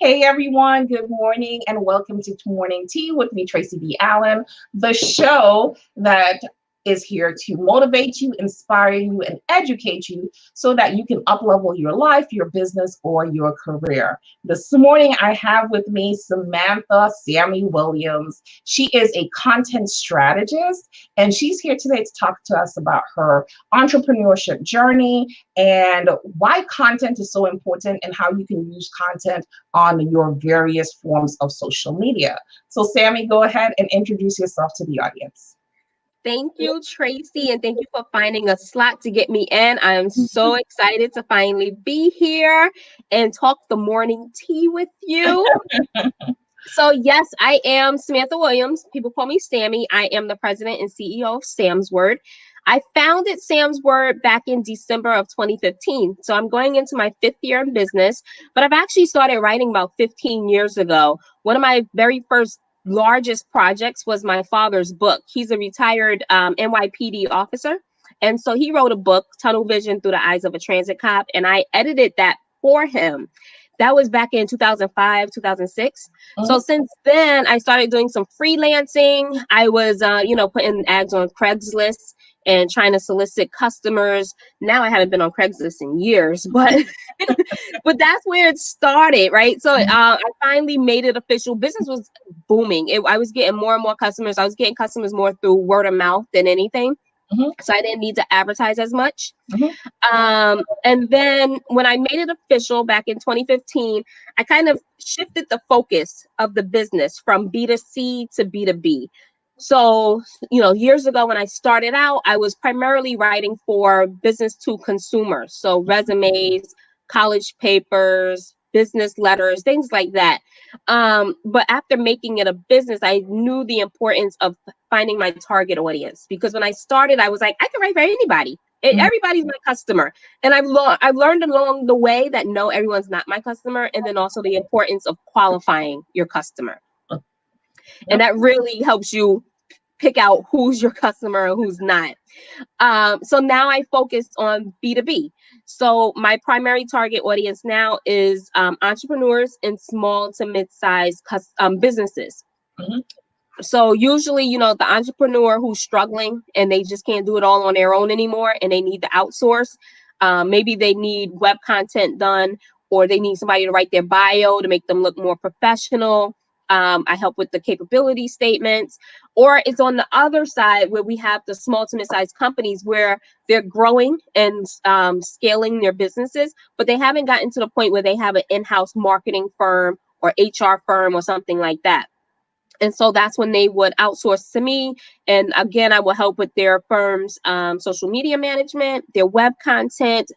Hey everyone, good morning and welcome to Morning Tea with me, Tracy B. Allen, the show that is here to motivate you, inspire you, and educate you so that you can up-level your life, your business, or your career. This morning I have with me Sammi Williams. She is a content strategist and she's here today to talk to us about her entrepreneurship journey and why content is so important and how you can use content on your various forms of social media. So Sammi, go ahead and introduce yourself to the audience. Thank you, Tracy, and thank you for finding a slot to get me in. I am so excited to finally be here and talk the morning tea with you. So yes, I am Samantha Williams. People call me Sammi. I am the president and CEO of Sam's Word. I founded Sam's Word back in December of 2015. So I'm going into my 5th year in business, but I've actually started writing about 15 years ago. One of my very first largest projects was my father's book. He's a retired NYPD officer. And so he wrote a book, Tunnel Vision Through the Eyes of a Transit Cop, and I edited that for him. That was back in 2005, 2006. So since then, I started doing some freelancing. I was, putting ads on Craigslist and trying to solicit customers. Now I haven't been on Craigslist in years, but but that's where it started, right? So I finally made it official. Business was booming. I was getting more and more customers. I was getting customers more through word of mouth than anything. So I didn't need to advertise as much. And then when I made it official back in 2015, I kind of shifted the focus of the business from B2C to B2B. So, years ago when I started out, I was primarily writing for business to consumers. So resumes, college papers, business letters, things like that. But after making it a business, I knew the importance of finding my target audience, because when I started, I was like, I can write for anybody. Everybody's my customer. And I've learned along the way that no, everyone's not my customer. And then also the importance of qualifying your customer. And that really helps you pick out who's your customer and who's not. So now I focus on B2B. So my primary target audience now is entrepreneurs and small to mid-sized businesses. So usually, the entrepreneur who's struggling and they just can't do it all on their own anymore and they need to outsource. Maybe they need web content done, or they need somebody to write their bio to make them look more professional. I help with the capability statements. Or it's on the other side where we have the small to mid-sized companies where they're growing and scaling their businesses, but they haven't gotten to the point where they have an in-house marketing firm or HR firm or something like that. And so that's when they would outsource to me. And again, I will help with their firm's social media management, their web content,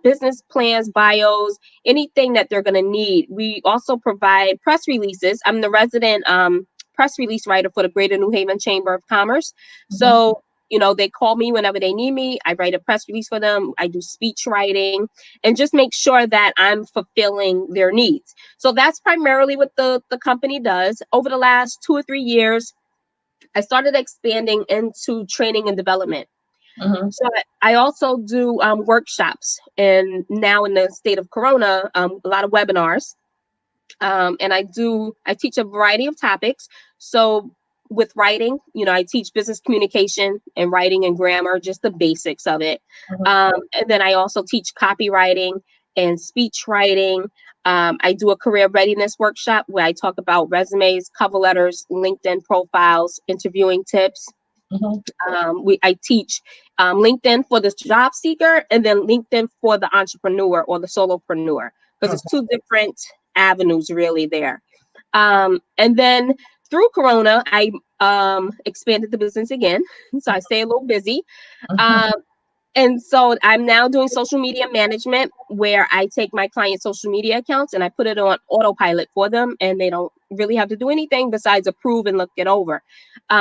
business plans, bios, anything that they're going to need. We also provide press releases. I'm the resident press release writer for the Greater New Haven Chamber of Commerce. So, they call me whenever they need me. I write a press release for them. I do speech writing and just make sure that I'm fulfilling their needs. So that's primarily what the company does. Over the last 2 or 3 years, I started expanding into training and development. So I also do workshops, and now in the state of Corona, a lot of webinars. And I teach a variety of topics. So with writing, I teach business communication and writing and grammar, just the basics of it. And then I also teach copywriting and speech writing. I do a career readiness workshop where I talk about resumes, cover letters, LinkedIn profiles, interviewing tips. I teach LinkedIn for the job seeker and then LinkedIn for the entrepreneur or the solopreneur, because it's two different avenues really there. And then through Corona, I expanded the business again. So I stay a little busy. And so I'm now doing social media management, where I take my client social media accounts and I put it on autopilot for them, and they don't really have to do anything besides approve and look it over.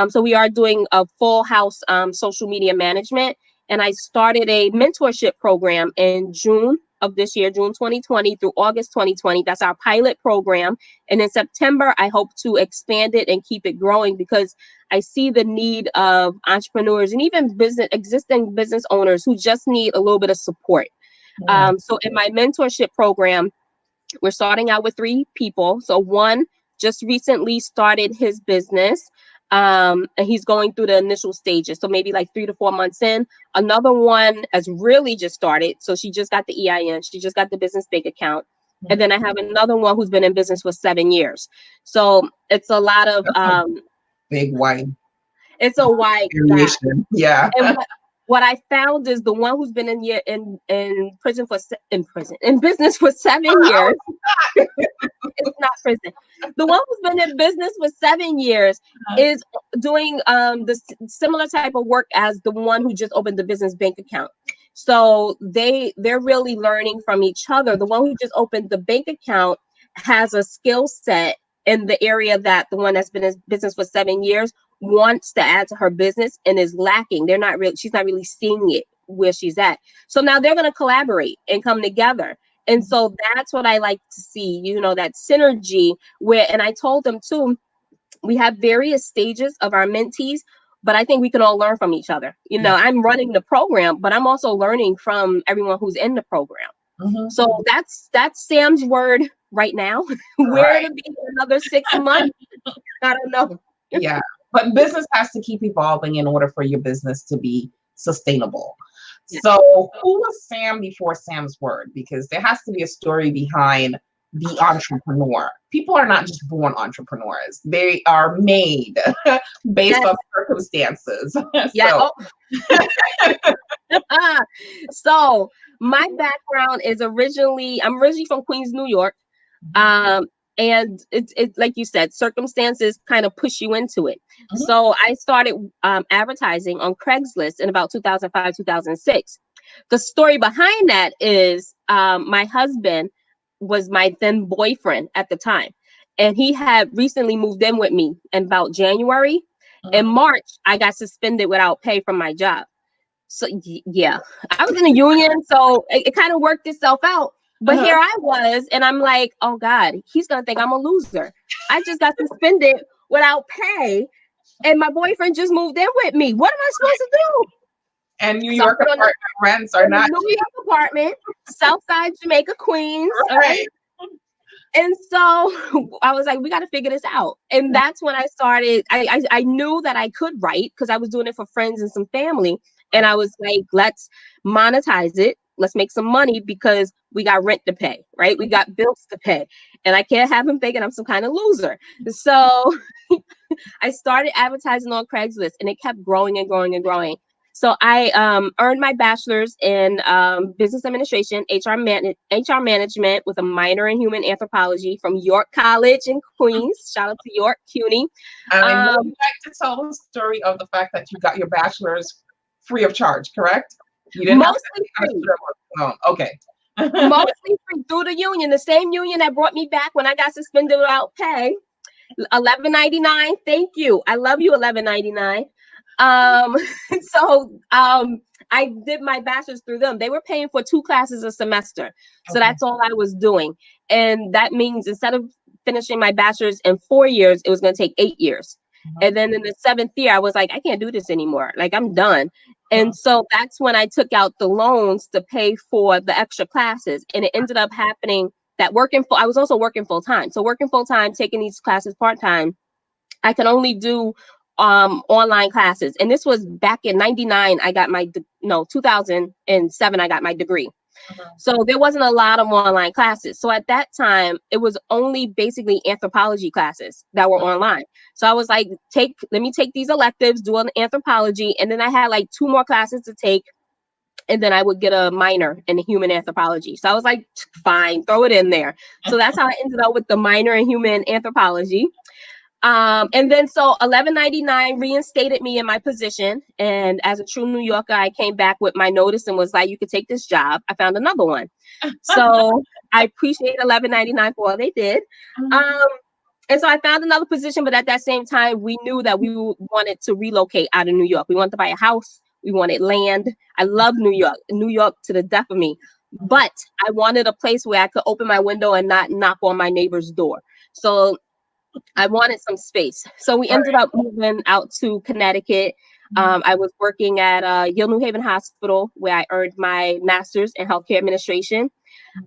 So we are doing a full house social media management. And I started a mentorship program in June of this year, June 2020 through August 2020. That's our pilot program. And in September, I hope to expand it and keep it growing, because I see the need of entrepreneurs and even existing business owners who just need a little bit of support. So in my mentorship program, We're starting out with 3 people. So one just recently started his business. And he's going through the initial stages. So maybe like 3 to 4 months in. Another one has really just started. So she just got the EIN. She just got the business bank account. And then I have another one who's been in business for 7 years. So it's a lot of big wide. It's a wide gap. Yeah. And what I found is the one who's been in prison for in business for 7 years. It's not prison. The one who's been in business for 7 years is doing the similar type of work as the one who just opened the business bank account. So they're really learning from each other. The one who just opened the bank account has a skill set in the area that the one that's been in business for 7 years wants to add to her business and is lacking. She's not really seeing it where she's at. So now they're going to collaborate and come together. And so that's what I like to see, that synergy and I told them too, we have various stages of our mentees, but I think we can all learn from each other. I'm running the program, but I'm also learning from everyone who's in the program. So that's Sam's word right now. Where it'll be in another 6 months, I don't know. Yeah, but business has to keep evolving in order for your business to be sustainable. Yeah. So who was Sam before Sam's word? Because there has to be a story behind the entrepreneur. People are not just born entrepreneurs. They are made based on circumstances. Yeah. So my background is I'm originally from Queens, New York. And it's like you said, circumstances kind of push you into it. So I started advertising on Craigslist in about 2005, 2006. The story behind that is my husband was my then boyfriend at the time. And he had recently moved in with me in about January. In March, I got suspended without pay from my job. So yeah, I was in a union, so it kind of worked itself out. But here I was, and I'm like, oh God, he's going to think I'm a loser. I just got suspended without pay, and my boyfriend just moved in with me. What am I supposed to do? And New York apartment rents are not New York apartment, Southside Jamaica, Queens. All right. And so I was like, we got to figure this out. And that's when I started. I knew that I could write because I was doing it for friends and some family. And I was like, let's monetize it. Let's make some money because we got rent to pay, right? We got bills to pay. And I can't have him thinking I'm some kind of loser. So I started advertising on Craigslist, and it kept growing and growing and growing. So I earned my bachelor's in business administration, HR management with a minor in human anthropology from York College in Queens. Shout out to York, CUNY. I would like to tell the story of the fact that you got your bachelor's free of charge, correct? You didn't mostly free. Okay. Mostly free through the union, the same union that brought me back when I got suspended without pay. $11.99. Thank you. I love you, $11.99. So I did my bachelor's through them. They were paying for 2 classes a semester. So that's all I was doing. And that means instead of finishing my bachelor's in 4 years, it was going to take 8 years. And then in the 7th year, I was like, I can't do this anymore. Like, I'm done. And so that's when I took out the loans to pay for the extra classes. And it ended up happening that I was also working full time. So working full time, taking these classes part time, I can only do online classes. And this was back in 99. 2007, I got my degree. So there wasn't a lot of online classes. So at that time, it was only basically anthropology classes that were online. So I was like, let me take these electives, do an anthropology. And then I had like 2 more classes to take. And then I would get a minor in human anthropology. So I was like, fine, throw it in there. So that's how I ended up with the minor in human anthropology. And then so $11.99 reinstated me in my position. And as a true New Yorker, I came back with my notice and was like, you could take this job. I found another one. So I appreciate $11.99 for all they did. And so I found another position, but at that same time, we knew that we wanted to relocate out of New York. We wanted to buy a house. We wanted land. I love New York to the death of me. But I wanted a place where I could open my window and not knock on my neighbor's door. So I wanted some space. So we ended up moving out to Connecticut. I was working at Yale New Haven Hospital, where I earned my master's in healthcare administration.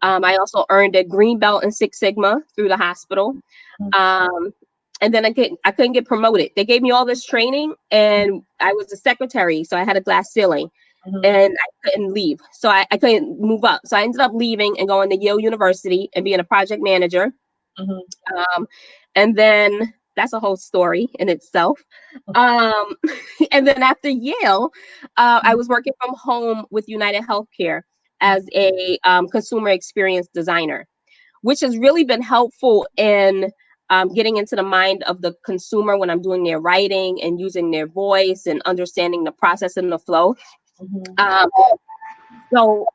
I also earned a green belt in Six Sigma through the hospital. And then I couldn't get promoted. They gave me all this training, and I was a secretary, so I had a glass ceiling, and I couldn't leave. So I couldn't move up. So I ended up leaving and going to Yale University and being a project manager. And then that's a whole story in itself. And then after Yale, I was working from home with United Healthcare as a consumer experience designer, which has really been helpful in getting into the mind of the consumer when I'm doing their writing and using their voice and understanding the process and the flow. So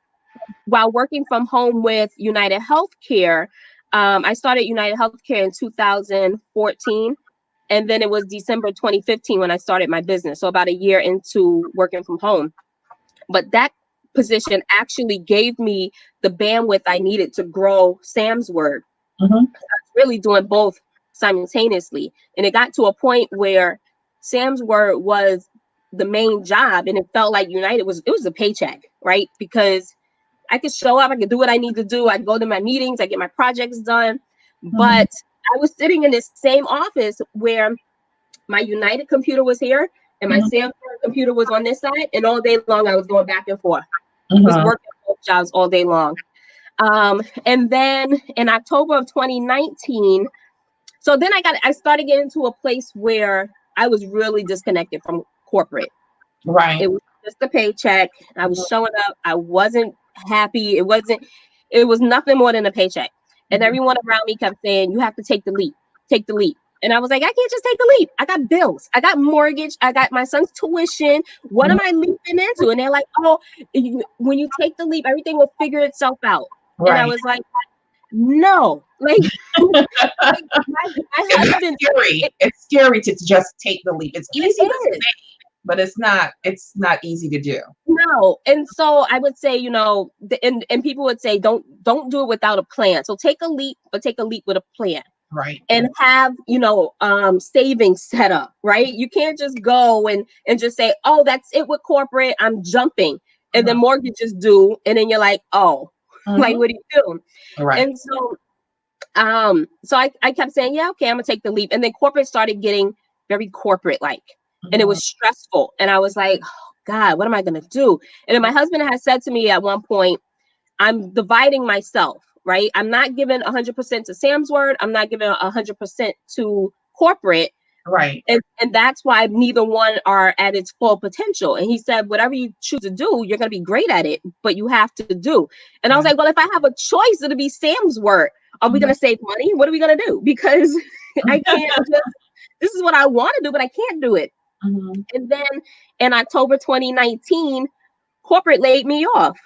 while working from home with United Healthcare, I started United Healthcare in 2014. And then it was December 2015 when I started my business. So about a year into working from home. But that position actually gave me the bandwidth I needed to grow Sam's Word. I was really doing both simultaneously. And it got to a point where Sam's Word was the main job, and it felt like United was a paycheck, right? Because I could show up, I could do what I need to do, I go to my meetings, I get my projects done. But I was sitting in this same office where my United computer was here and my Sam's Word computer was on this side, and all day long I was going back and forth. I was working both jobs all day long. And then in October of 2019, so then I started getting to a place where I was really disconnected from corporate. Right. It was just a paycheck. I was showing up. I wasn't happy. It was nothing more than a paycheck. And everyone around me kept saying, you have to take the leap, take the leap. And I was like, I can't just take the leap. I got bills. I got mortgage. I got my son's tuition. What am I leaping into? And they're like, oh, when you take the leap, everything will figure itself out. Right. And I was like, no, like, my husband. It's scary to just take the leap. It's easy to say, but it's not easy to do. No. And so I would say, and people would say, don't do it without a plan. So take a leap, but take a leap with a plan. Right. And have, savings set up, right? You can't just go and just say, oh, that's it with corporate, I'm jumping. And then mortgages due. And then you're like, oh, like, what do you do? Right. And so, I kept saying, yeah, okay, I'm gonna take the leap. And then corporate started getting very corporate like, and it was stressful. And I was like, oh, God, what am I gonna do? And then my husband had said to me at one point, I'm dividing myself, right? I'm not giving 100% to Sam's Word. I'm not giving 100% to corporate. Right. And that's why neither one are at its full potential. And he said, whatever you choose to do, you're going to be great at it, but you have to do. And I was like, well, if I have a choice, it'll be Sam's Word. Are we going to save money? What are we going to do? Because I can't this is what I want to do, but I can't do it. And then in October 2019, corporate laid me off.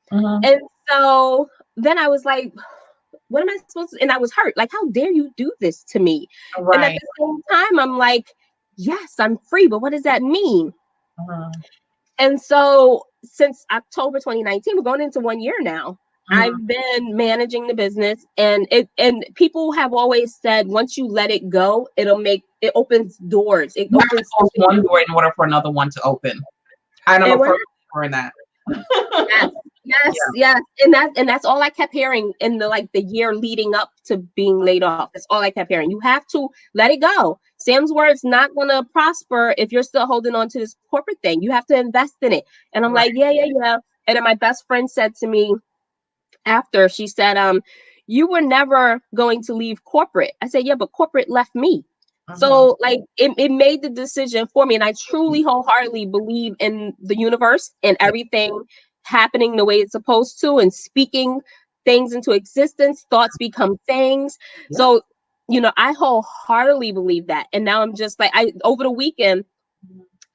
And so then I was like, what am I supposed to? And I was hurt. Like, how dare you do this to me? Right. And at the same time, I'm like, yes, I'm free, but what does that mean? And so since October 2019, we're going into 1 year now. I've been managing the business, and people have always said, once you let it go, it opens doors. It opens one door in order for another one to open. I'm a first believer in that. Yes. And that's all I kept hearing in the year leading up to being laid off. That's all I kept hearing. You have to let it go. Sam's Word's not going to prosper if you're still holding on to this corporate thing. You have to invest in it. And I'm like, yeah. And then my best friend said to me after, she said, you were never going to leave corporate. I said, yeah, but corporate left me. So it made the decision for me. And I truly wholeheartedly believe in the universe and everything happening the way it's supposed to, and speaking things into existence. Thoughts become things. So, I wholeheartedly believe that. And now I'm just like, over the weekend,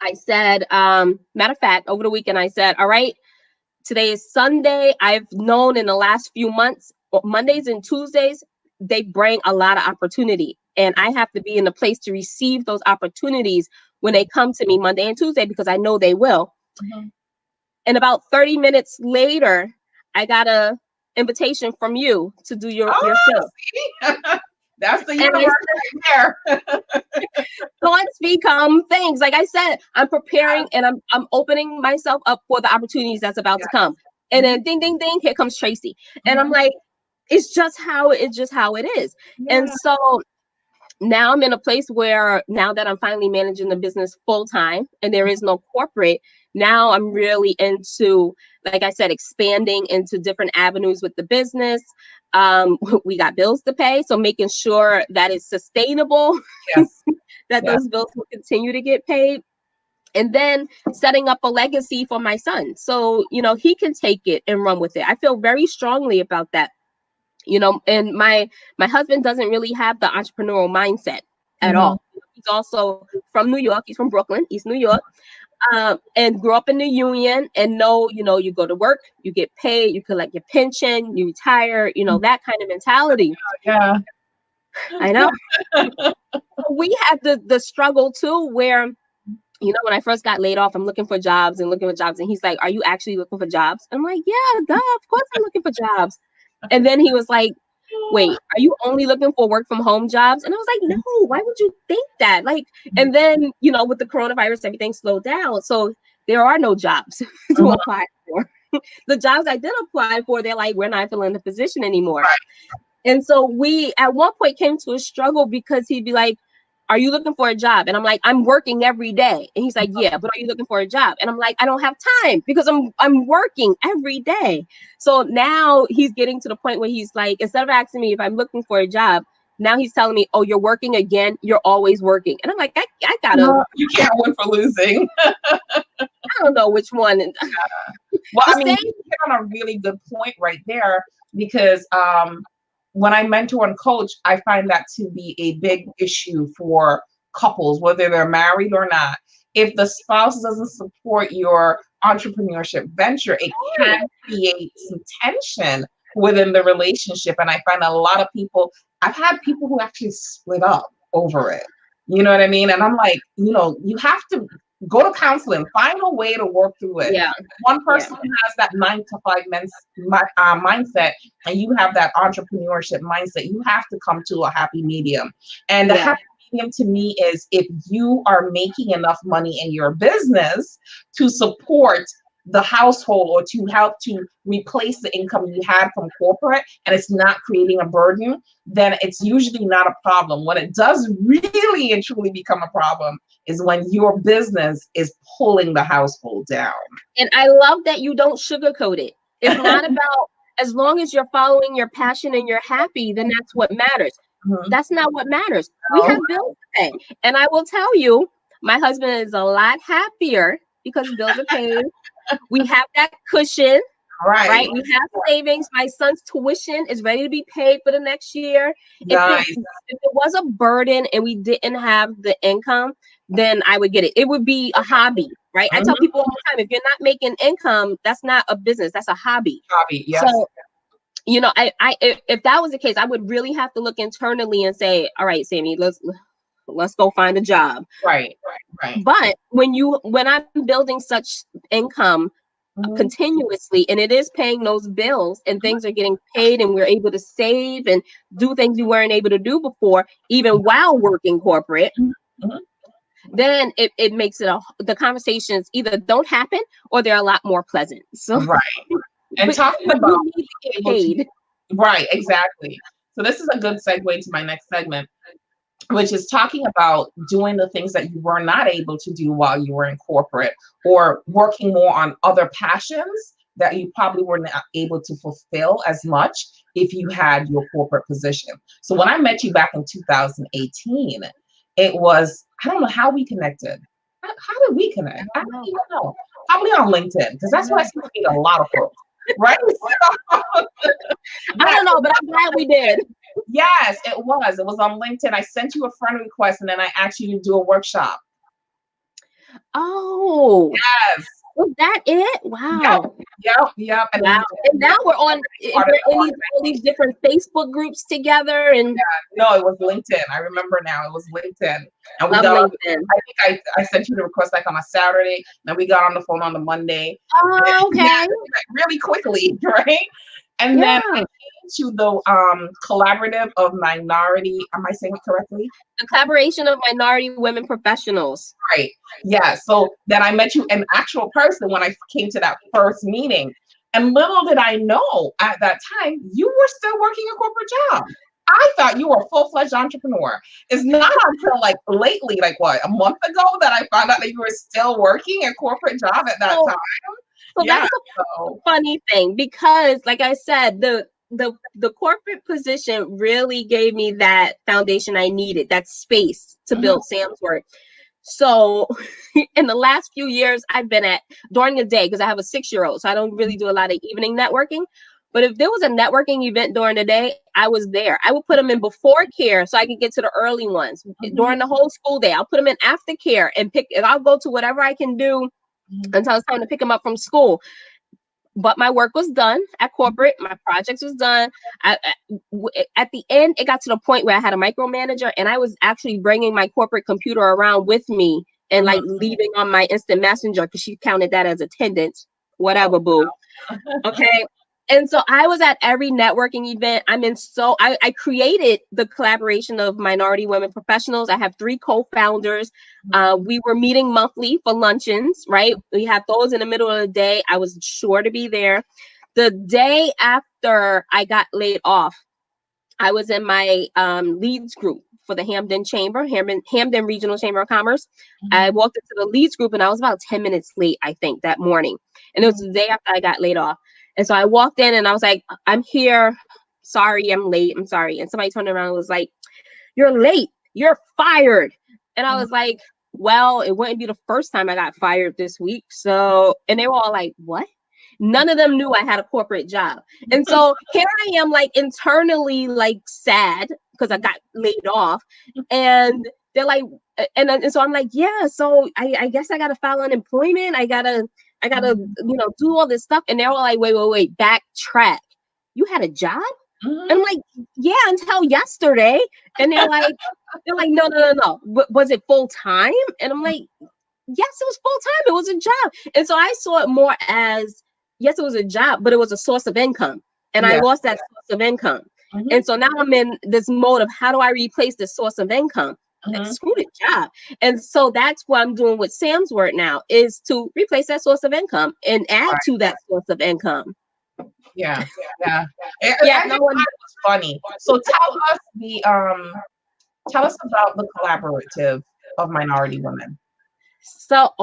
I said, matter of fact, over the weekend, I said, all right, today is Sunday. I've known in the last few months, Mondays and Tuesdays, they bring a lot of opportunity. And I have to be in a place to receive those opportunities when they come to me Monday and Tuesday, because I know they will. And about 30 minutes later, I got a invitation from you to do your show. That's the universe right there. Thoughts become things. Like I said, I'm preparing and I'm opening myself up for the opportunities that's about to come. And then ding, ding, ding, here comes Tracy. And I'm like, it's just how it is. Yeah. And so now I'm in a place where now that I'm finally managing the business full time and there is no corporate, now I'm really into, like I said, expanding into different avenues with the business. We got bills to pay, so making sure that it's sustainable, Yes. that those bills will continue to get paid. And then setting up a legacy for my son. So, he can take it and run with it. I feel very strongly about that. And my husband doesn't really have the entrepreneurial mindset at all. He's also from New York. He's from Brooklyn, East New York, and grew up in the union and you go to work, you get paid, you collect your pension, you retire, that kind of mentality. Yeah. I know. We had the struggle too, where when I first got laid off, I'm looking for jobs. And he's like, are you actually looking for jobs? I'm like, yeah, duh, of course I'm looking for jobs. And then he was like, wait, are you only looking for work from home jobs? And I was like, no, why would you think that? Like, and then, with the coronavirus, everything slowed down. So there are no jobs to apply for. The jobs I did apply for, they're like, we're not filling the position anymore. Right. And so we at one point came to a struggle because he'd be like, are you looking for a job? And I'm like, I'm working every day. And he's like, yeah, but are you looking for a job? And I'm like, I don't have time because I'm working every day. So now he's getting to the point where he's like, instead of asking me if I'm looking for a job, now he's telling me, oh, you're working again. You're always working. And I'm like, I gotta. No, you can't win for losing. I don't know which one. Well, I mean, you hit on a really good point right there because when I mentor and coach, I find that to be a big issue for couples, whether they're married or not. If the spouse doesn't support your entrepreneurship venture, it can create some tension within the relationship. And I find a lot of people, I've had people who actually split up over it. You know what I mean? And I'm like, you have to go to counseling, find a way to work through it. Yeah. One person has that 9-to-5 mindset, and you have that entrepreneurship mindset. You have to come to a happy medium. And the happy medium to me is if you are making enough money in your business to support the household or to help to replace the income you had from corporate, and it's not creating a burden, then it's usually not a problem. When it does really and truly become a problem is when your business is pulling the household down. And I love that you don't sugarcoat it. It's not about, as long as you're following your passion and you're happy, then that's what matters. That's not what matters. We have bills to pay. And I will tell you, my husband is a lot happier because bills are paid. We have that cushion, right? We have savings. My son's tuition is ready to be paid for the next year. Nice. If it was a burden and we didn't have the income, then I would get it. It would be a hobby, right? I tell people all the time, if you're not making income, that's not a business, that's a hobby. Yes. So, if that was the case, I would really have to look internally and say, all right, Sammy, let's go find a job. Right. But when I'm building such income continuously, and it is paying those bills and things are getting paid and we're able to save and do things we weren't able to do before, even while working corporate, then it makes it the conversations either don't happen or they're a lot more pleasant. So And talking about you need to get paid. Right, exactly. So this is a good segue to my next segment, which is talking about doing the things that you were not able to do while you were in corporate, or working more on other passions that you probably were not able to fulfill as much if you had your corporate position. So when I met you back in 2018, it was, I don't know how we connected. How did we connect? I don't even know. Probably on LinkedIn, because that's what I see meet a lot of folks, right? I don't know, but I'm glad we did. Yes, it was. It was on LinkedIn. I sent you a friend request and then I asked you to do a workshop. Oh. Yes. Was that it? Wow. Yep. And wow. And now we're on all these different Facebook groups together. And no, it was LinkedIn. I remember now. It was LinkedIn. And we got LinkedIn. I think I sent you the request like on a Saturday. And we got on the phone on the Monday. Oh, okay. Really quickly, right? And then I came to the collaborative of minority. Am I saying it correctly? The collaboration of minority women professionals. Right. Yeah. So then I met you an actual person when I came to that first meeting. And little did I know at that time, you were still working a corporate job. I thought you were a full-fledged entrepreneur. It's not until like lately, like what, a month ago, that I found out that you were still working a corporate job at that time. So Yeah. that's a funny thing, because like I said, the corporate position really gave me that foundation I needed, that space to build Sam's Work. So in the last few years, I've been at during the day, because I have a 6-year-old, so I don't really do a lot of evening networking. But if there was a networking event during the day, I was there. I would put them in before care so I could get to the early ones. During the whole school day, I'll put them in after care and I'll go to whatever I can do until it's time to pick them up from school. But my work was done at corporate. My projects was done. At the end, it got to the point where I had a micromanager, and I was actually bringing my corporate computer around with me and like leaving on my instant messenger, because she counted that as attendance, whatever, boo. Okay. And so I was at every networking event. I created the collaboration of minority women professionals. I have 3 co-founders. We were meeting monthly for luncheons, right? We had those in the middle of the day. I was sure to be there. The day after I got laid off, I was in my leads group for the Hamden Regional Chamber of Commerce. I walked into the leads group, and I was about 10 minutes late, I think, that morning. And it was the day after I got laid off. And so I walked in and I was like, I'm here. Sorry, I'm late. I'm sorry. And somebody turned around and was like, you're late. You're fired. And I was like, well, it wouldn't be the first time I got fired this week. So, and they were all like, what? None of them knew I had a corporate job. And so here I am, like internally, like sad because I got laid off. And they're like, and so I'm like, yeah, so I guess I got to file unemployment. I gotta, do all this stuff. And they're all like, wait, backtrack. You had a job? And I'm like, yeah, until yesterday. And they're like, no. Was it full time? And I'm like, yes, it was full time. It was a job. And so I saw it more as, yes, it was a job, but it was a source of income. And I lost that source of income. And so now I'm in this mode of, how do I replace the source of income? Screw the job. And so that's what I'm doing with Sam's Work now, is to replace that source of income and add to that source of income. Yeah. I think that was funny. So tell us about the collaborative of minority women. So,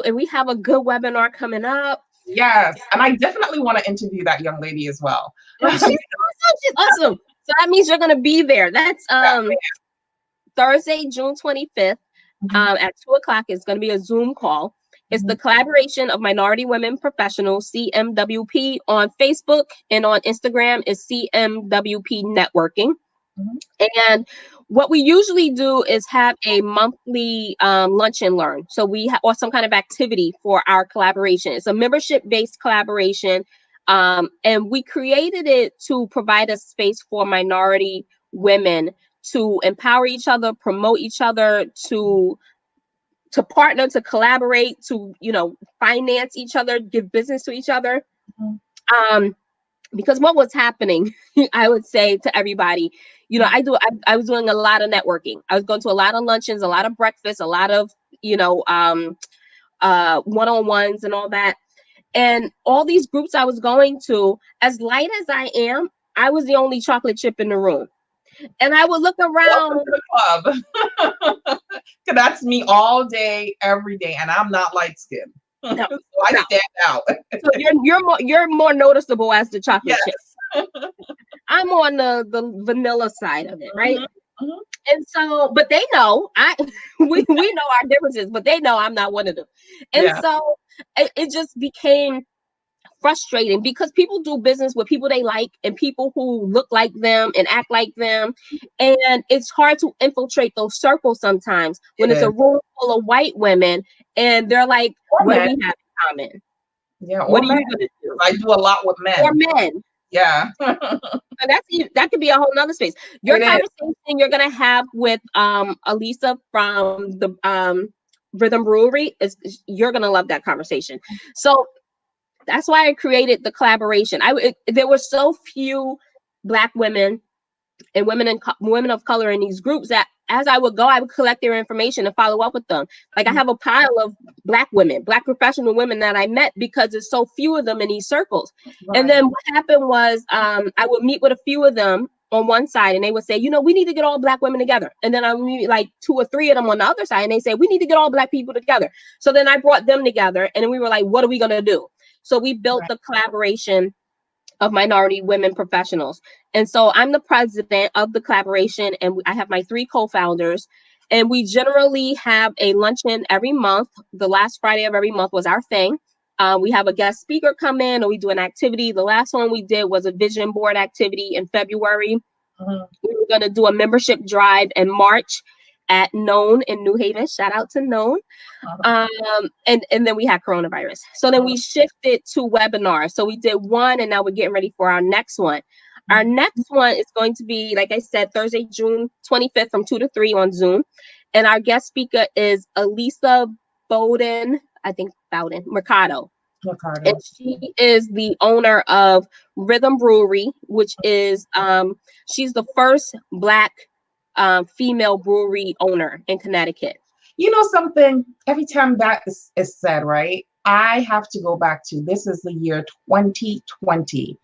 and we have a good webinar coming up. Yes, and I definitely want to interview that young lady as well. She's awesome. So that means you're going to be there. That's Thursday, June 25th at 2:00. It's going to be a Zoom call. It's the collaboration of minority women professionals, CMWP, on Facebook, and on Instagram is CMWP Networking. And what we usually do is have a monthly lunch and learn. So or some kind of activity for our collaboration. It's a membership-based collaboration. And we created it to provide a space for minority women to empower each other, promote each other, to partner, to collaborate, to, finance each other, give business to each other. Because what was happening, I would say to everybody, I was doing a lot of networking. I was going to a lot of luncheons, a lot of breakfasts, a lot of, one-on-ones and all that. And all these groups I was going to, as light as I am, I was the only chocolate chip in the room. And I would look around the club. That's me all day, every day, and I'm not light skinned. So I stand out. So you're more noticeable as the chocolate chip. I'm on the vanilla side of it, right? And so, but they know we know our differences, but they know I'm not one of them. And so it just became frustrating, because people do business with people they like and people who look like them and act like them. And it's hard to infiltrate those circles sometimes when it's a room full of white women and they're like, what do we have in common? Yeah. What are you going to do? I do a lot with men. Or men. Yeah. And that could be a whole nother space. Your conversation you're going to have with Alisa from the Rhythm Brewery, you're going to love that conversation. So that's why I created the collaboration. There were so few Black women and women of color in these groups that as I would go, I would collect their information and follow up with them. Like I have a pile of Black women, Black professional women that I met because there's so few of them in these circles. Right. And then what happened was I would meet with a few of them on one side and they would say, you know, we need to get all Black women together. And then I would meet like 2 or 3 of them on the other side and they say, we need to get all Black people together. So then I brought them together and we were like, what are we going to do? So we built the collaboration of minority women professionals. And so I'm the president of the collaboration and I have my 3 co-founders. And we generally have a luncheon every month. The last Friday of every month was our thing. We have a guest speaker come in or we do an activity. The last one we did was a vision board activity in February. We were going to do a membership drive in March at Known in New Haven. Shout out to Known. And then we had coronavirus. So then we shifted to webinars. So we did one and now we're getting ready for our next one. Our next one is going to be, like I said, Thursday, June 25th from 2 to 3 on Zoom. And our guest speaker is Elisa Mercado. And she is the owner of Rhythm Brewery, which is, she's the first Black female brewery owner in Connecticut. You know something, every time that is said, right, I have to go back to, this is the year 2020.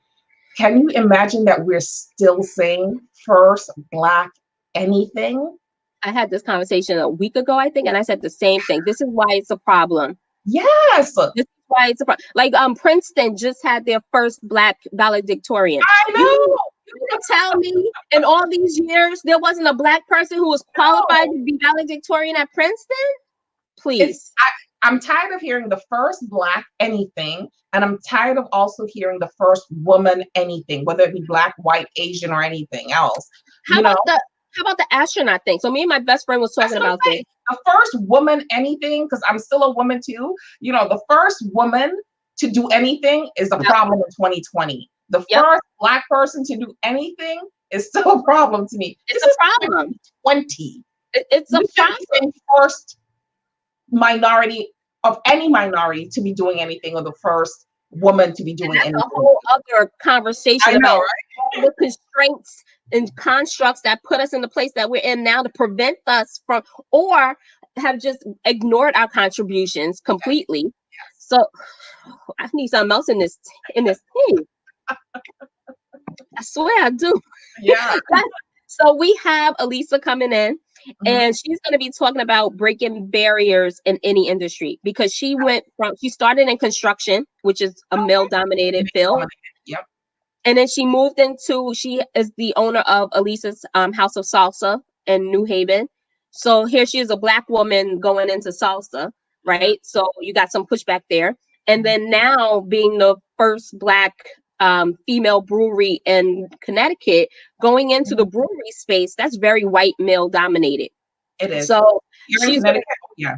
Can you imagine that we're still saying first Black anything? I had this conversation a week ago, I think, and I said the same thing. This is why it's a problem. Yes. This is why it's a problem. Like Princeton just had their first Black valedictorian. I know. You can tell me in all these years there wasn't a Black person who was qualified to be valedictorian at Princeton? Please. I'm tired of hearing the first Black anything, and I'm tired of also hearing the first woman anything, whether it be Black, white, Asian, or anything else. How about the astronaut thing? So me and my best friend was talking about this. The first woman anything, because I'm still a woman too. You know, the first woman to do anything is a problem in 2020. The first Black person to do anything is still a problem to me. It's a problem. 2020. It's a problem. First minority of any minority to be doing anything, or the first woman to be doing anything. That's a whole other conversation about all the constraints and constructs that put us in the place that we're in now to prevent us from, or have just ignored our contributions completely. Yes. So I need something else in this thing. I swear I do. Yeah. So we have Elisa coming in, and she's going to be talking about breaking barriers in any industry, because she started in construction, which is a male-dominated field. Yep. And then she moved into, she is the owner of Elisa's House of Salsa in New Haven. So here she is, a Black woman going into salsa, right? So you got some pushback there. And then now being the first Black female brewery in Connecticut, going into the brewery space, that's very white male dominated. It is. So she's yeah.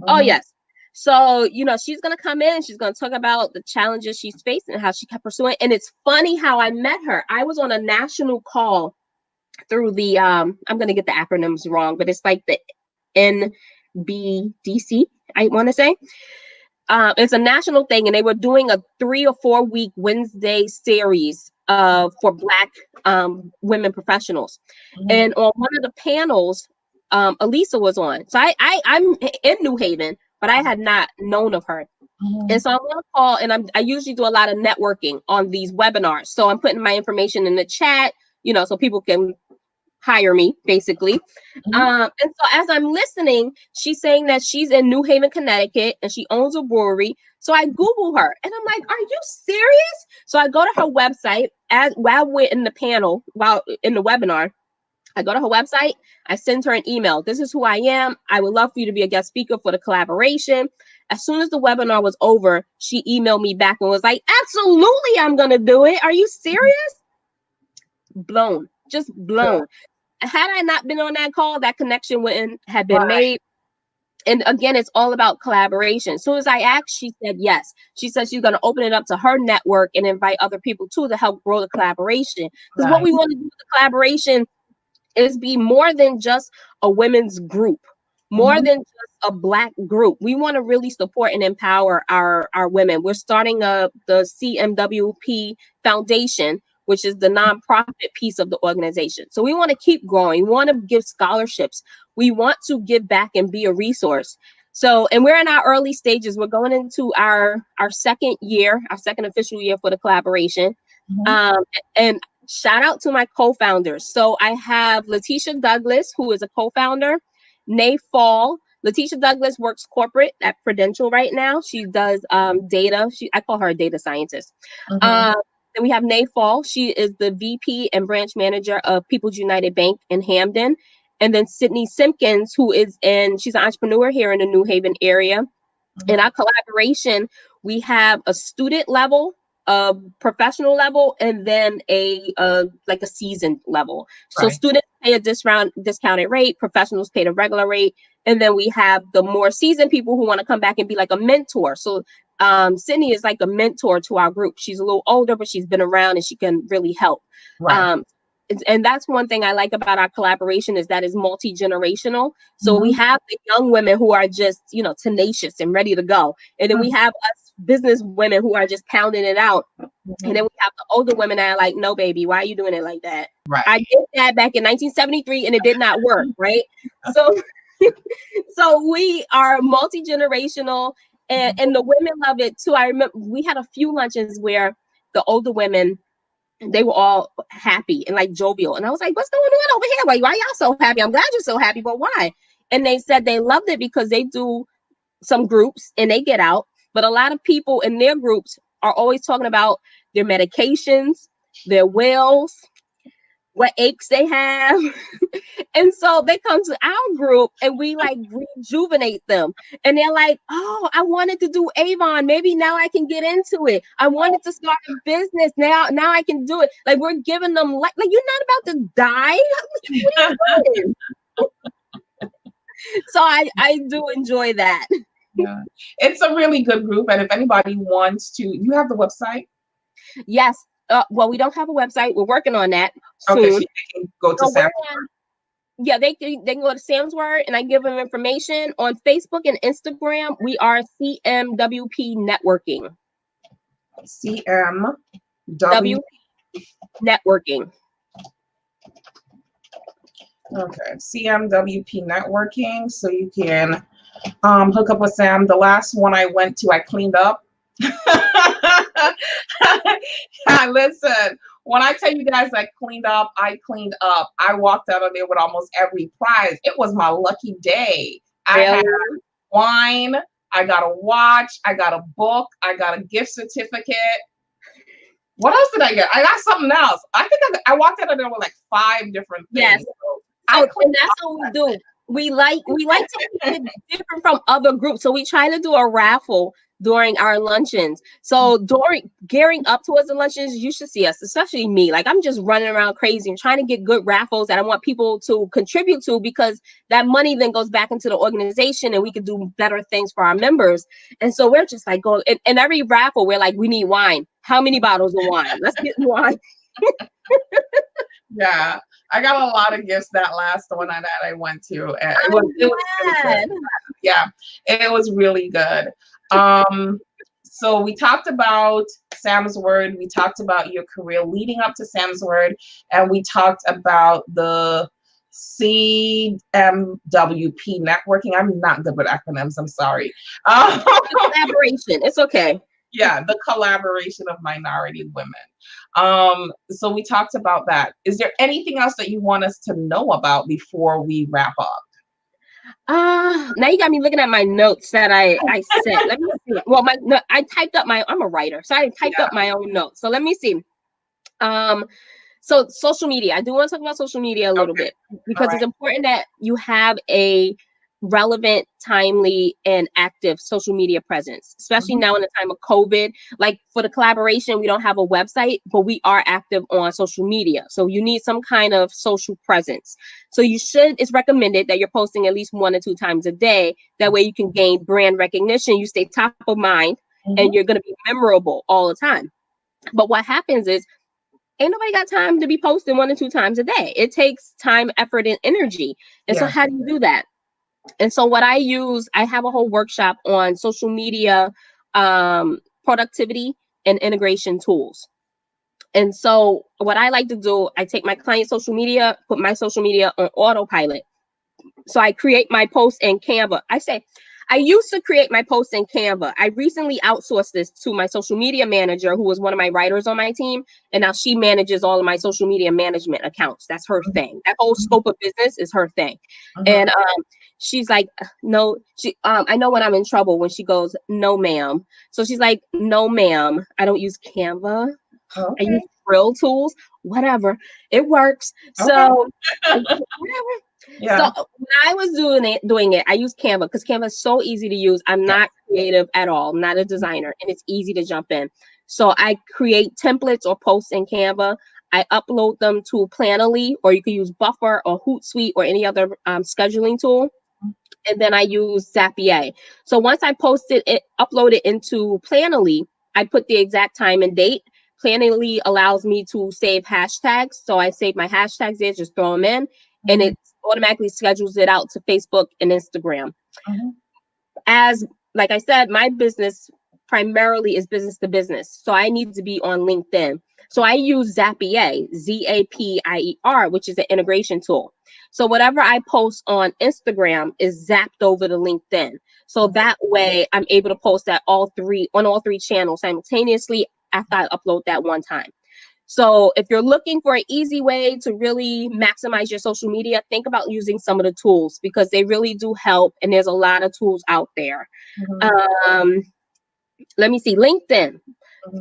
Oh yes. So she's gonna come in. She's gonna talk about the challenges she's facing and how she kept pursuing. And it's funny how I met her. I was on a national call through the I'm gonna get the acronyms wrong, but it's like the NBDC, I want to say. It's a national thing, and they were doing a 3 or 4 week Wednesday series for Black women professionals. And on one of the panels, Elisa was on. So I'm in New Haven, but I had not known of her. And so I'm on a call, and I usually do a lot of networking on these webinars. So I'm putting my information in the chat, so people can hire me, basically. And so as I'm listening, she's saying that she's in New Haven, Connecticut, and she owns a brewery. So I Google her, and I'm like, are you serious? So I go to her website while we're in the panel, while in the webinar. I go to her website. I send her an email. This is who I am. I would love for you to be a guest speaker for the collaboration. As soon as the webinar was over, she emailed me back and was like, absolutely, I'm going to do it. Are you serious? Blown. Just blown. Had I not been on that call, that connection wouldn't have been made. And again, it's all about collaboration. As soon as I asked, she said yes. She said she's going to open it up to her network and invite other people too to help grow the collaboration. Because what we want to do with the collaboration is be more than just a women's group, more than just a Black group. We want to really support and empower our women. We're starting the CMWP Foundation, which is the nonprofit piece of the organization. So we want to keep growing. We want to give scholarships. We want to give back and be a resource. So, and we're in our early stages. We're going into our second year, our second official year for the collaboration. And shout out to my co-founders. So I have Letitia Douglas, who is a co-founder, Nay Fall. Letitia Douglas works corporate at Prudential right now. She does data. I call her a data scientist. Then we have Nay Fall. She is the VP and branch manager of People's United Bank in Hamden. And then Sydney Simpkins, she's an entrepreneur here in the New Haven area. In our collaboration, we have a student level, a professional level, and then a seasoned level. So students pay a discounted rate, professionals pay the regular rate, and then we have the more seasoned people who want to come back and be like a mentor. So Sydney is like a mentor to our group. She's a little older, but she's been around and she can really help. And that's one thing I like about our collaboration is that it's multi-generational. So we have the young women who are just, tenacious and ready to go. And then we have us business women who are just pounding it out. And then we have the older women that are like, no, baby, why are you doing it like that? I did that back in 1973 and it did not work, right? So, so we are multi-generational and the women love it too. I remember we had a few luncheons where the older women, they were all happy and like jovial. And I was like, what's going on over here? Why y'all so happy? I'm glad you're so happy, but why? And they said they loved it because they do some groups and they get out. But a lot of people in their groups are always talking about their medications, their wills, what aches they have. And so they come to our group and we like rejuvenate them. And they're like, oh, I wanted to do Avon. Maybe now I can get into it. I wanted to start a business. Now I can do it. Like we're giving them like you're not about to die. What are you doing? So I do enjoy that. Yeah, it's a really good group. And if anybody wants to, you have the website? Yes. Well, we don't have a website. We're working on that soon. Okay, so they can go to Sam's Word. Yeah, they can go to Sam's Word and I give them information. On Facebook and Instagram, we are CMWP Networking. CMWP Networking. Okay, CMWP Networking. So you can hook up with Sam. The last one I went to, I cleaned up. Listen, when I tell you guys I cleaned up. I walked out of there with almost every prize. It was my lucky day. I had wine, I got a watch, I got a book, I got a gift certificate. What else did I get? I got something else. I think I walked out of there with like 5 different things. Yes. And that's what we do. We like to keep it different from other groups. So we try to do a raffle during our luncheons. So gearing up towards the luncheons, you should see us, especially me. Like I'm just running around crazy and trying to get good raffles that I want people to contribute to, because that money then goes back into the organization and we can do better things for our members. And so we're just like going in every raffle, we're like, we need wine. How many bottles of wine? Let's get wine. Yeah, I got a lot of gifts that last one that I went to. And it was really good. Yeah, it was really good. So we talked about Sam's Word. We talked about your career leading up to Sam's Word, and we talked about the CMWP networking. I'm not good with acronyms. I'm sorry. Collaboration. It's okay. Yeah, the collaboration of minority women. So we talked about that. Is there anything else that you want us to know about before we wrap up? Now you got me looking at my notes that I sent. Let me see. Well, I typed up I'm a writer, so I typed up my own notes. So let me see. So social media. I do want to talk about social media a little bit, because it's important that you have a relevant, timely, and active social media presence, especially now in the time of COVID. Like for the collaboration, we don't have a website, but we are active on social media. So you need some kind of social presence. So it's recommended that you're posting at least 1 or 2 times a day. That way you can gain brand recognition. You stay top of mind and you're going to be memorable all the time. But what happens is, ain't nobody got time to be posting 1 or 2 times a day. It takes time, effort, and energy. And so how do you do that? And so what I have a whole workshop on social media productivity and integration tools. And so what I like to do, I take my client social media, put my social media on autopilot. So I create my posts in Canva. I used to create my posts in Canva. I recently outsourced this to my social media manager, who was one of my writers on my team. And now she manages all of my social media management accounts. That's her thing. That whole scope of business is her thing. And she's like, no, I know when I'm in trouble when she goes, no, ma'am. So she's like, no, ma'am, I don't use Canva. I use Drill tools, whatever. It works. So whatever. Yeah. So when I was doing it, I use Canva because Canva is so easy to use. I'm not creative at all. I'm not a designer, and it's easy to jump in. So I create templates or posts in Canva. I upload them to Planoly, or you can use Buffer or Hootsuite or any other scheduling tool. And then I use Zapier. So once I upload it into Planoly, I put the exact time and date. Planoly allows me to save hashtags. So I save my hashtags there, just throw them in, and it automatically schedules it out to Facebook and Instagram. As, like I said, my business primarily is business to business. So I need to be on LinkedIn. So I use Zapier, Zapier, which is an integration tool. So whatever I post on Instagram is zapped over to LinkedIn. So that way I'm able to post on all three channels simultaneously after I upload that one time. So if you're looking for an easy way to really maximize your social media, think about using some of the tools because they really do help. And there's a lot of tools out there. Let me see, LinkedIn.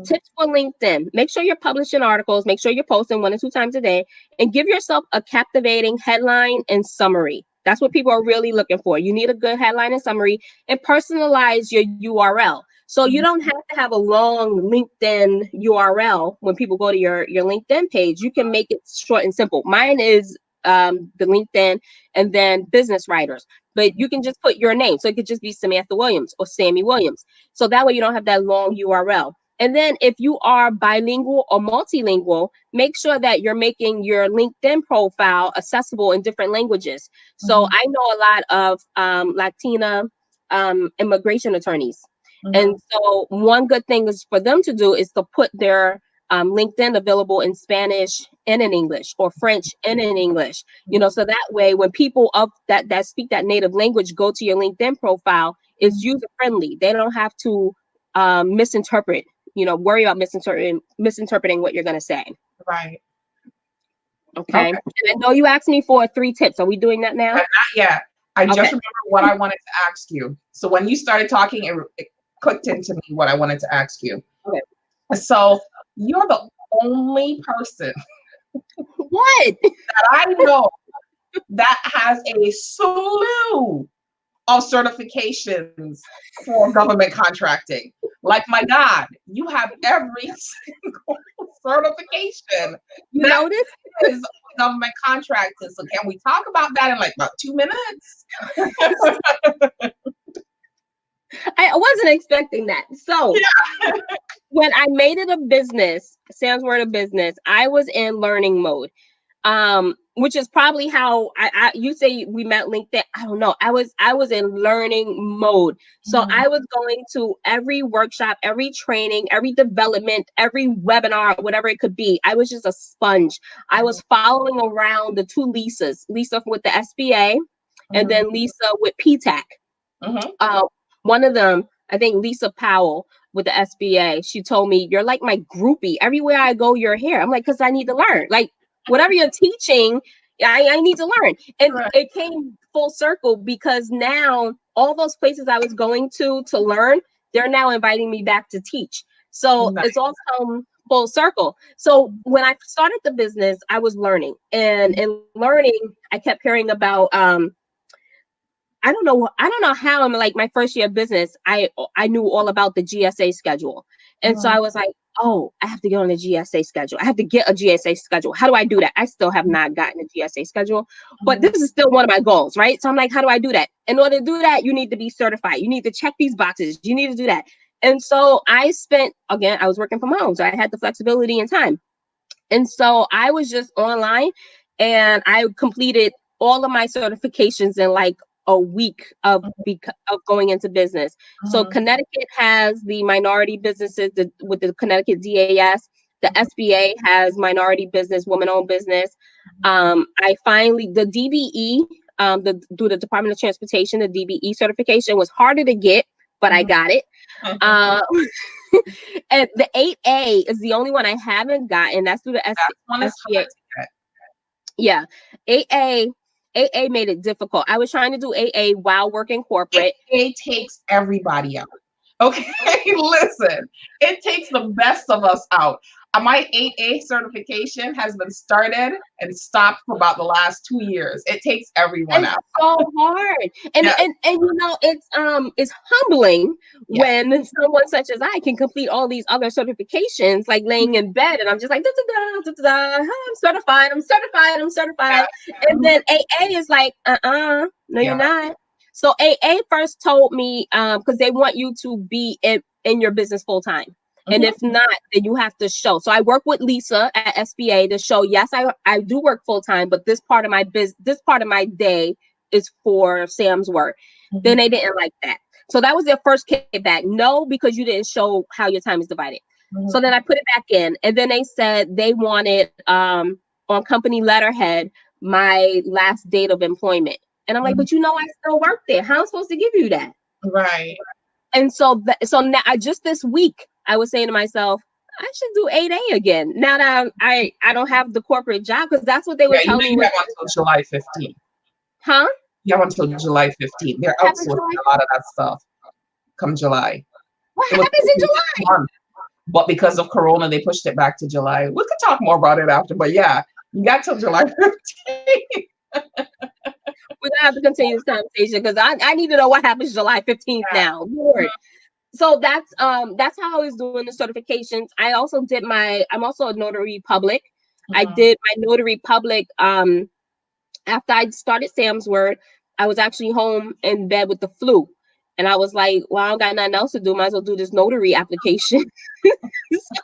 Tips for LinkedIn. Make sure you're publishing articles. Make sure you're posting 1 or 2 times a day and give yourself a captivating headline and summary. That's what people are really looking for. You need a good headline and summary and personalize your URL. So you don't have to have a long LinkedIn URL when people go to your LinkedIn page. You can make it short and simple. Mine is the LinkedIn and then business writers, but you can just put your name. So it could just be Samantha Williams or Sammy Williams. So that way you don't have that long URL. And then if you are bilingual or multilingual, make sure that you're making your LinkedIn profile accessible in different languages. So I know a lot of Latina immigration attorneys. And so one good thing is for them to do is to put their LinkedIn available in Spanish and in English or French and in English, so that way when people that speak that native language go to your LinkedIn profile, it's user friendly. They don't have to misinterpret, worry about misinterpreting what you're going to say. Right. Okay. And I know you asked me for 3 tips. Are we doing that now? Not yet. I just remember what I wanted to ask you. So when you started talking, it clicked into me what I wanted to ask you. Okay. So you're the only person what that I know that has a slew of certifications for government contracting. Like, my God, you have every single certification. You notice? Is government contracting. So can we talk about that in like about 2 minutes? I wasn't expecting that. So when I made it a business, Sam's Word of Business, I was in learning mode. Which is probably how you say we met LinkedIn. I don't know. I was in learning mode. So I was going to every workshop, every training, every development, every webinar, whatever it could be. I was just a sponge. I was following around the 2 Lisas, Lisa with the SBA and then Lisa with PTAC. One of them, I think Lisa Powell with the SBA, she told me, you're like my groupie. Everywhere I go, you're here. I'm like, because I need to learn. Like, whatever you're teaching, I need to learn. And it came full circle because now all those places I was going to learn, they're now inviting me back to teach. So it's all come full circle. So when I started the business, I was learning. And in learning, I kept hearing about I don't know how in like my first year of business, I knew all about the GSA schedule. And so I was like, oh, I have to get on the GSA schedule. I have to get a GSA schedule. How do I do that? I still have not gotten a GSA schedule, but this is still one of my goals, right? So I'm like, how do I do that? In order to do that, you need to be certified. You need to check these boxes. You need to do that. And so I was working from home. So I had the flexibility and time. And so I was just online and I completed all of my certifications in like a week of going into business. So Connecticut has the minority businesses with the Connecticut DAS. The SBA has minority business, woman-owned business. I finally, the DBE, through the Department of Transportation, the DBE certification was harder to get, but I got it. And the 8A is the only one I haven't gotten. That's through the SBA. Yeah, 8A made it difficult. I was trying to do 8A while working corporate. 8A takes everybody out. Okay, listen, it takes the best of us out. My 8A certification has been started and stopped for about the last 2 years. It takes everyone out. So hard. And you know, it's humbling when someone such as I can complete all these other certifications, like laying in bed, and I'm just like, I'm certified. And then AA is like, no, you're not. So AA first told me, because they want you to be in your business full time. And if not, then you have to show. So I work with Lisa at SBA to show, yes, I do work full time, but this part of my this part of my day is for Sam's work. Then they didn't like that. So that was their first kickback. No, because you didn't show how your time is divided. So then I put it back in, and then they said they wanted on company letterhead my last date of employment. And I'm like, but you know, I still work there. How am I supposed to give you that? Right. And so now just this week, I was saying to myself, I should do 8A again. Now that I don't have the corporate job, because that's what they were telling me. You have until July 15th. Huh? You have until July 15th. They're outsourcing a lot of that stuff come July. What happens in July? But because of Corona, they pushed it back to July. We could talk more about it after, but yeah, you got till July 15th. We're gonna have to continue this conversation because I need to know what happens July 15th now. Lord. So that's how I was doing the certifications. I also did I'm also a notary public. I did my notary public after I started Sam's Word. I was actually home in bed with the flu. And I was like, well, I don't got nothing else to do. Might as well do this notary application.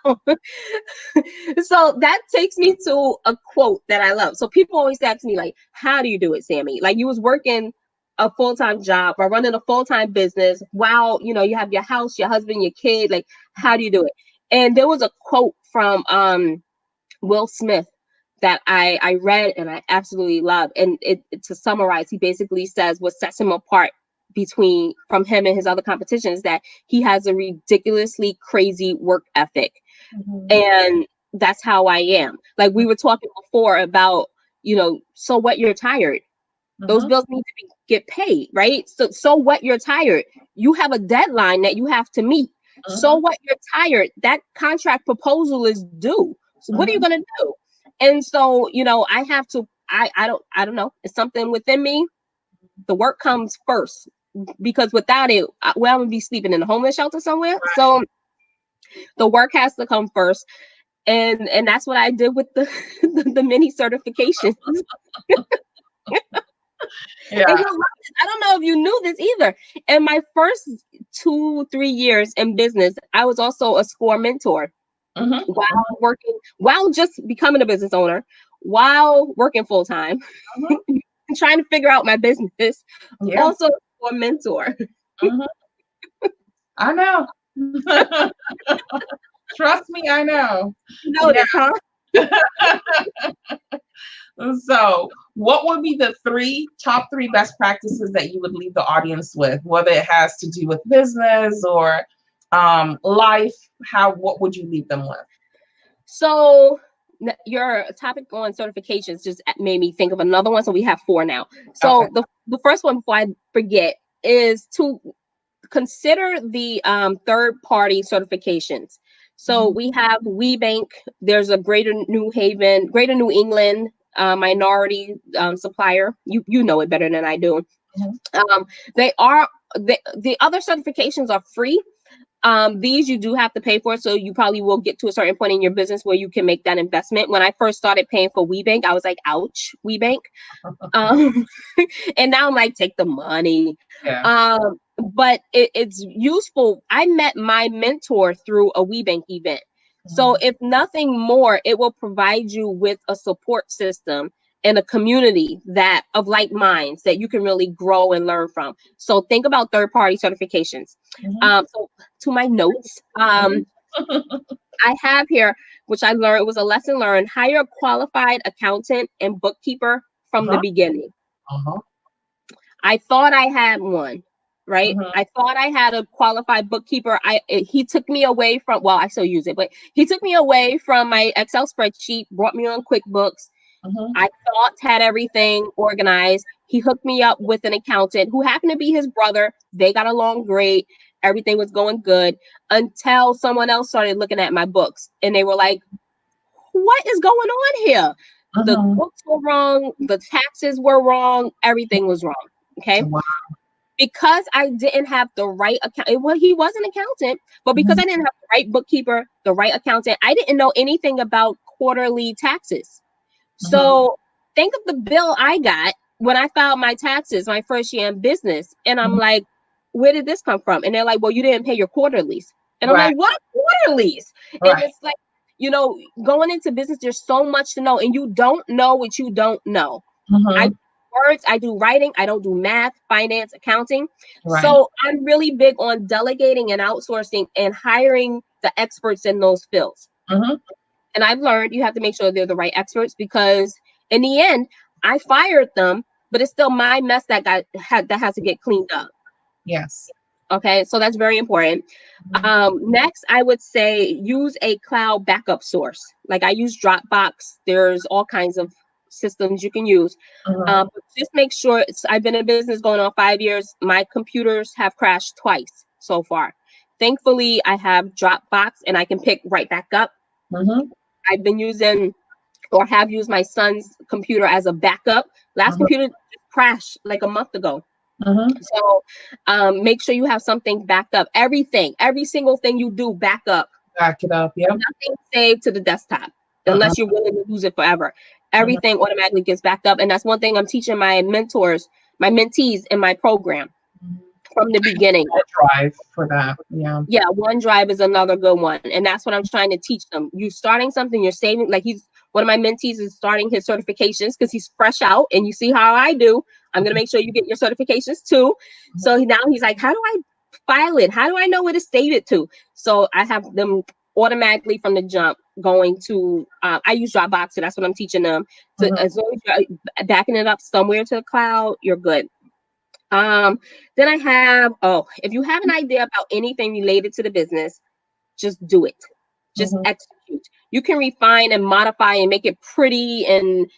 So that takes me to a quote that I love. So people always ask me, like, how do you do it, Sammi? Like, you was working a full-time job or running a full-time business while, you know, you have your house, your husband, your kid. Like, how do you do it? And there was a quote from Will Smith that I read and I absolutely love. And to summarize, he basically says what sets him apart from him and his other competitions, that he has a ridiculously crazy work ethic. And that's how I am. Like we were talking before about, you know, so what, you're tired. Those bills need to get paid, right? So what, you're tired. You have a deadline that you have to meet. So what, you're tired. That contract proposal is due. So what are you going to do? And so, you know, I have to, I don't know. It's something within me. The work comes first, because without it, I'm gonna be sleeping in a homeless shelter somewhere. Right. So the work has to come first. And that's what I did with the mini certifications. Yeah. I don't know if you knew this either. In my first 2-3 years in business, I was also a SCORE mentor while just becoming a business owner, while working full time, trying to figure out my business. Also a SCORE mentor. I know. Trust me, I know. You know this, huh? So, what would be the top three best practices that you would leave the audience with, whether it has to do with business or life? What would you leave them with? So, your topic on certifications just made me think of another one. So we have 4 now. So the first one, before I forget, is to consider the third-party certifications. So we have WeBank. There's a Greater New England minority supplier. You know it better than I do. The other certifications are free. These you do have to pay for, so you probably will get to a certain point in your business where you can make that investment. When I first started paying for WeBank, I was like, ouch, WeBank. And now I'm like, take the money. But it's useful. I met my mentor through a WeBank event. So if nothing more, it will provide you with a support system and a community of like minds that you can really grow and learn from. So think about third-party certifications. So to my notes, I have here, which I learned, it was a lesson learned, hire a qualified accountant and bookkeeper from the Uh-huh. beginning. Uh-huh. I thought I had one, right? Mm-hmm. I thought I had a qualified bookkeeper. He took me away from, well, I still use it, but he took me away from my Excel spreadsheet, brought me on QuickBooks. Mm-hmm. I thought had everything organized. He hooked me up with an accountant who happened to be his brother. They got along great. Everything was going good until someone else started looking at my books and they were like, what is going on here? The Mm-hmm. books were wrong, the taxes were wrong, everything was wrong. Okay. Wow. Because I didn't have the right account, well, he was an accountant, but because Mm-hmm. I didn't have the right bookkeeper, the right accountant, I didn't know anything about quarterly taxes. Mm-hmm. So think of the bill I got when I filed my taxes my first year in business. And I'm Mm-hmm. like, where did this come from? And they're like, well, you didn't pay your quarterlies. And I'm Right. like, what quarterlies? And Right. it's like, going into business, there's so much to know, and you don't know what you don't know. I Mm-hmm. do words, I do writing, I don't do math, finance, accounting. Right. So I'm really big on delegating and outsourcing and hiring the experts in those fields. Mm-hmm. And I've learned you have to make sure they're the right experts because in the end, I fired them, but it's still my mess that has to get cleaned up. Yes. Okay, so that's very important. Mm-hmm. Next, I would say use a cloud backup source. Like I use Dropbox. There's all kinds of systems you can use. Mm-hmm. But just make sure I've been in business going on 5 years. My computers have crashed twice so far. Thankfully, I have Dropbox and I can pick right back up. Mm-hmm. I've been using or have used my son's computer as a backup. Last Mm-hmm. computer just crashed like a month ago. Mm-hmm. So make sure you have something backed up. Everything, every single thing you do, back up. Back it up. Yep. Nothing saved to the desktop Uh-uh. unless you're willing to lose it forever. Mm-hmm. Everything automatically gets backed up. And that's one thing I'm teaching my mentors, my mentees in my program from the beginning. Drive for that. Yeah. Yeah, OneDrive is another good one. And that's what I'm trying to teach them. You starting something, you're saving, like one of my mentees is starting his certifications because he's fresh out. And you see how I do. I'm going to make sure you get your certifications too. So now he's like, how do I file it? How do I know where to save it to? So I have them automatically from the jump going to, I use Dropbox. So that's what I'm teaching them. So Mm-hmm. as long as you're backing it up somewhere to the cloud, you're good. Then I have, if you have an idea about anything related to the business, just do it. Just Mm-hmm. execute. You can refine and modify and make it pretty and,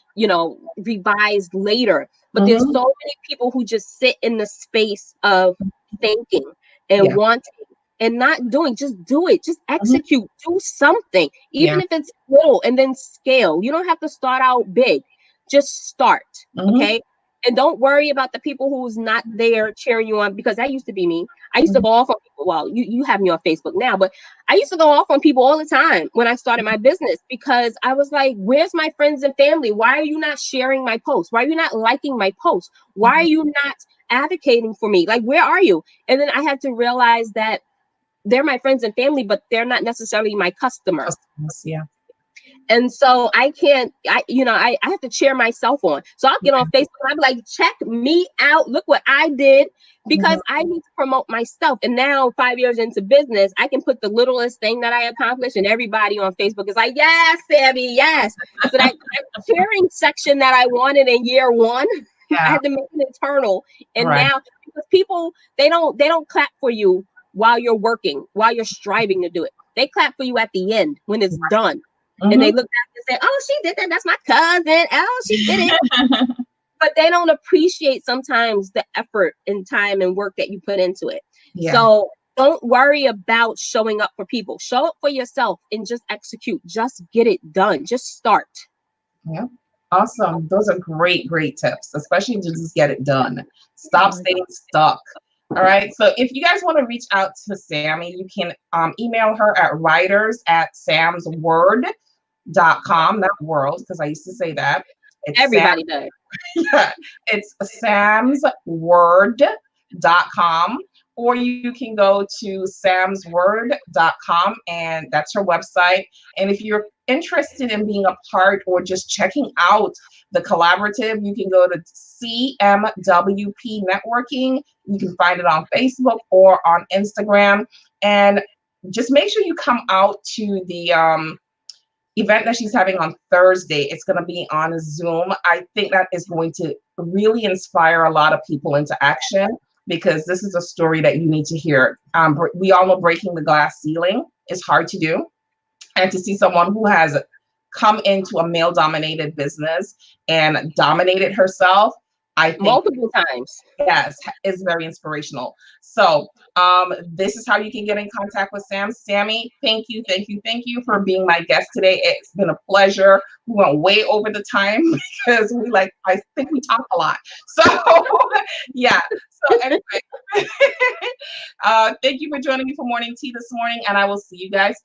revise later. But there's Mm-hmm. so many people who just sit in the space of thinking and Yeah. wanting and not doing. Just do it. Just Mm-hmm. execute. Do something, even Yeah. if it's little, and then scale. You don't have to start out big. Just start. Mm-hmm. Okay. And don't worry about the people who's not there cheering you on, because that used to be me. I used to Mm-hmm. go off on people. Well, you have me on Facebook now, but I used to go off on people all the time when I started my business because I was like, where's my friends and family? Why are you not sharing my posts? Why are you not liking my posts? Why are you not advocating for me? Like, where are you? And then I had to realize that they're my friends and family, but they're not necessarily my customer. Customers. Yeah. And so I have to cheer myself on. So I'll get on Facebook and I'm like, check me out. Look what I did, because I need to promote myself. And now 5 years into business, I can put the littlest thing that I accomplished and everybody on Facebook is like, yes, Sammy, yes. So that cheering section that I wanted in year one, I Yeah. had to make it internal. And Right. now because people, they don't clap for you while you're working, while you're striving to do it. They clap for you at the end when it's done. And they Mm-hmm. look back and say, oh, she did that. That's my cousin. Oh, she did it. But they don't appreciate sometimes the effort and time and work that you put into it. Yeah. So don't worry about showing up for people. Show up for yourself and just execute. Just get it done. Just start. Yeah. Awesome. Those are great, great tips, especially to just get it done. Stop staying stuck. All right. So if you guys want to reach out to Sammi, you can email her at writers@samsword.com, not world, because I used to say that. It's Everybody does. yeah, it's samsword.com, or you can go to samsword.com, and that's her website. And if you're interested in being a part or just checking out the collaborative, you can go to CMWP Networking. You can find it on Facebook or on Instagram. And just make sure you come out to the event that she's having on Thursday. It's going to be on Zoom. I think that is going to really inspire a lot of people into action, because this is a story that you need to hear. We all know breaking the glass ceiling is hard to do. And to see someone who has come into a male-dominated business and dominated herself, I think multiple times. yes, is very inspirational. So this is how you can get in contact with Sammi, thank you for being my guest today. It's been a pleasure. We went way over the time because I think we talk a lot. So yeah. So anyway, thank you for joining me for morning tea this morning, and I will see you guys tomorrow.